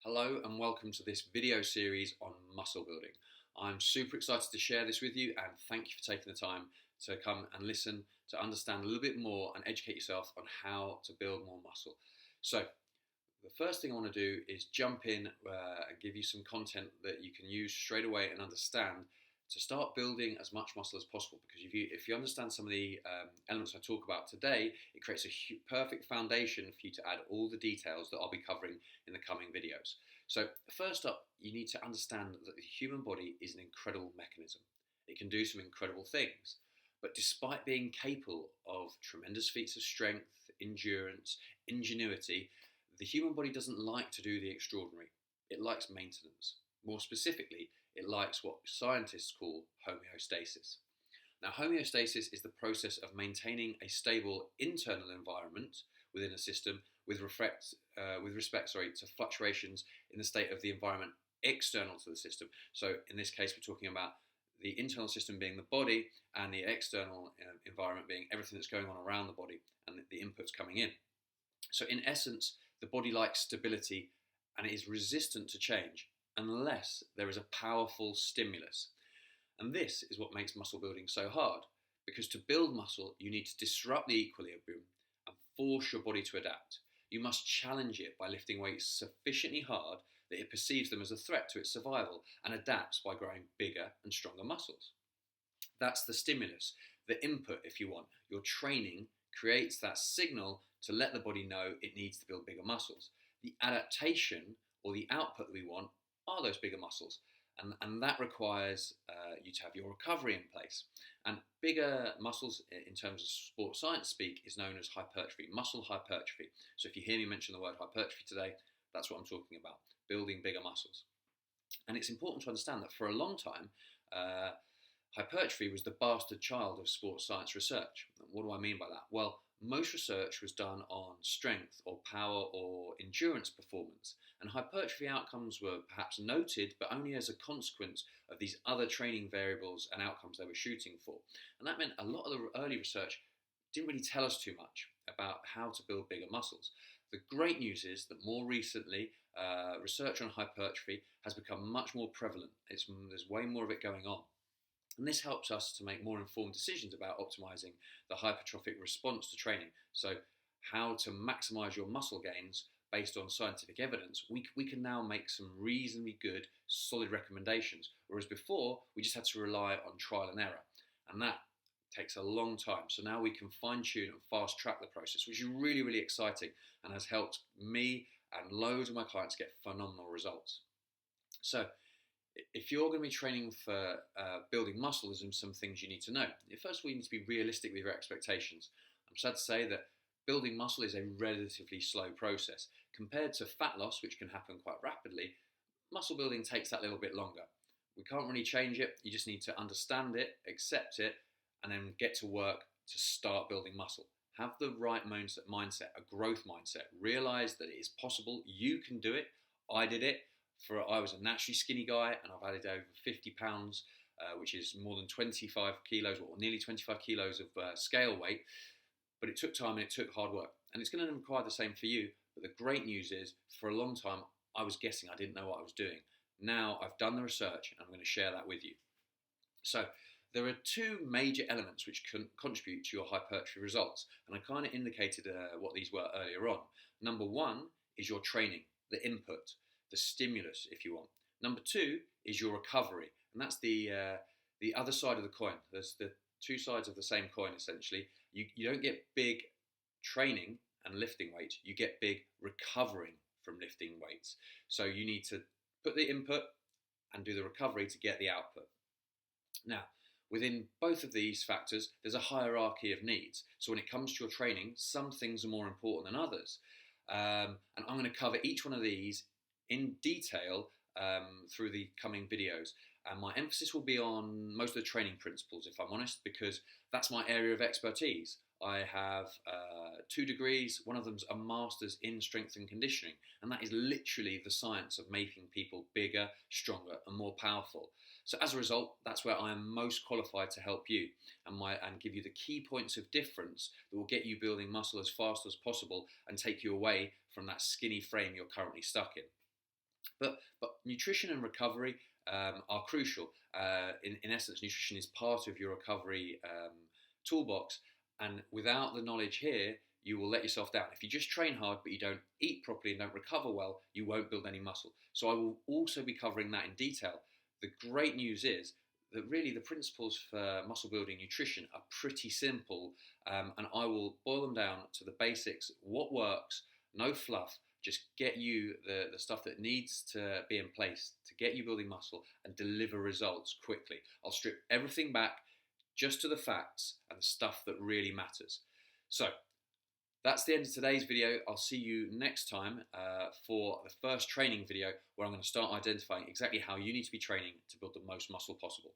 Hello and welcome to this video series on muscle building. I'm super excited to share this with you and thank you for taking the time to come and listen to understand a little bit more and educate yourself on how to build more muscle. So the first thing I want to do is jump in and give you some content that you can use straight away and understand to start building as much muscle as possible, because if you understand some of the elements I talk about today, it creates a perfect foundation for you to add all the details that I'll be covering in the coming videos. So first up, you need to understand that the human body is an incredible mechanism. It can do some incredible things, but despite being capable of tremendous feats of strength, endurance, ingenuity, the human body doesn't like to do the extraordinary. It likes maintenance. More specifically, it likes what scientists call homeostasis. Now, homeostasis is the process of maintaining a stable internal environment within a system with respect to fluctuations in the state of the environment external to the system. So in this case, we're talking about the internal system being the body and the external environment being everything that's going on around the body and the inputs coming in. So in essence, the body likes stability and it is resistant to change unless there is a powerful stimulus. And this is what makes muscle building so hard, because to build muscle, you need to disrupt the equilibrium and force your body to adapt. You must challenge it by lifting weights sufficiently hard that it perceives them as a threat to its survival and adapts by growing bigger and stronger muscles. That's the stimulus, the input if you want. Your training creates that signal to let the body know it needs to build bigger muscles. The adaptation or the output that we want are those bigger muscles, and that requires you to have your recovery in place. And bigger muscles in terms of sports science speak is known as hypertrophy, muscle hypertrophy. So if you hear me mention the word hypertrophy today, that's what I'm talking about, building bigger muscles. And it's important to understand that for a long time, hypertrophy was the bastard child of sports science research. What do I mean by that? Well, most research was done on strength or power or endurance performance, and hypertrophy outcomes were perhaps noted, but only as a consequence of these other training variables and outcomes they were shooting for. And that meant a lot of the early research didn't really tell us too much about how to build bigger muscles. The great news is that more recently, research on hypertrophy has become much more prevalent. There's way more of it going on. And this helps us to make more informed decisions about optimizing the hypertrophic response to training. So how to maximize your muscle gains based on scientific evidence. We can now make some reasonably good, solid recommendations. Whereas before, we just had to rely on trial and error. And that takes a long time. So now we can fine tune and fast track the process, which is really, really exciting and has helped me and loads of my clients get phenomenal results. So if you're going to be training for building muscle, there's some things you need to know. First of all, you need to be realistic with your expectations. I'm sad to say that building muscle is a relatively slow process. Compared to fat loss, which can happen quite rapidly, muscle building takes that little bit longer. We can't really change it. You just need to understand it, accept it, and then get to work to start building muscle. Have the right mindset, a growth mindset. Realize that it is possible. You can do it. I did it. I was a naturally skinny guy, and I've added over 50 pounds, which is more than 25 kilos, or nearly 25 kilos of scale weight. But it took time and it took hard work. And it's going to require the same for you. But the great news is, for a long time, I was guessing. I didn't know what I was doing. Now I've done the research, and I'm going to share that with you. So there are two major elements which can contribute to your hypertrophy results. And I kind of indicated what these were earlier on. Number one is your training, the input, the stimulus, if you want. Number two is your recovery, and that's the other side of the coin. There's the two sides of the same coin, essentially. You don't get big training and lifting weights, you get big recovering from lifting weights. So you need to put the input and do the recovery to get the output. Now, within both of these factors, there's a hierarchy of needs. So when it comes to your training, some things are more important than others. And I'm going to cover each one of these in detail through the coming videos. And my emphasis will be on most of the training principles, if I'm honest, because that's my area of expertise. I have 2 degrees. One of them's a master's in strength and conditioning, and that is literally the science of making people bigger, stronger, and more powerful. So as a result, that's where I am most qualified to help you and give you the key points of difference that will get you building muscle as fast as possible and take you away from that skinny frame you're currently stuck in. But nutrition and recovery are crucial. In essence, nutrition is part of your recovery toolbox, and without the knowledge here, you will let yourself down. If you just train hard but you don't eat properly and don't recover well, you won't build any muscle. So I will also be covering that in detail. The great news is that really the principles for muscle building nutrition are pretty simple, and I will boil them down to the basics. What works, no fluff, just get you the stuff that needs to be in place to get you building muscle and deliver results quickly. I'll strip everything back just to the facts and the stuff that really matters. So that's the end of today's video. I'll see you next time for the first training video, where I'm going to start identifying exactly how you need to be training to build the most muscle possible.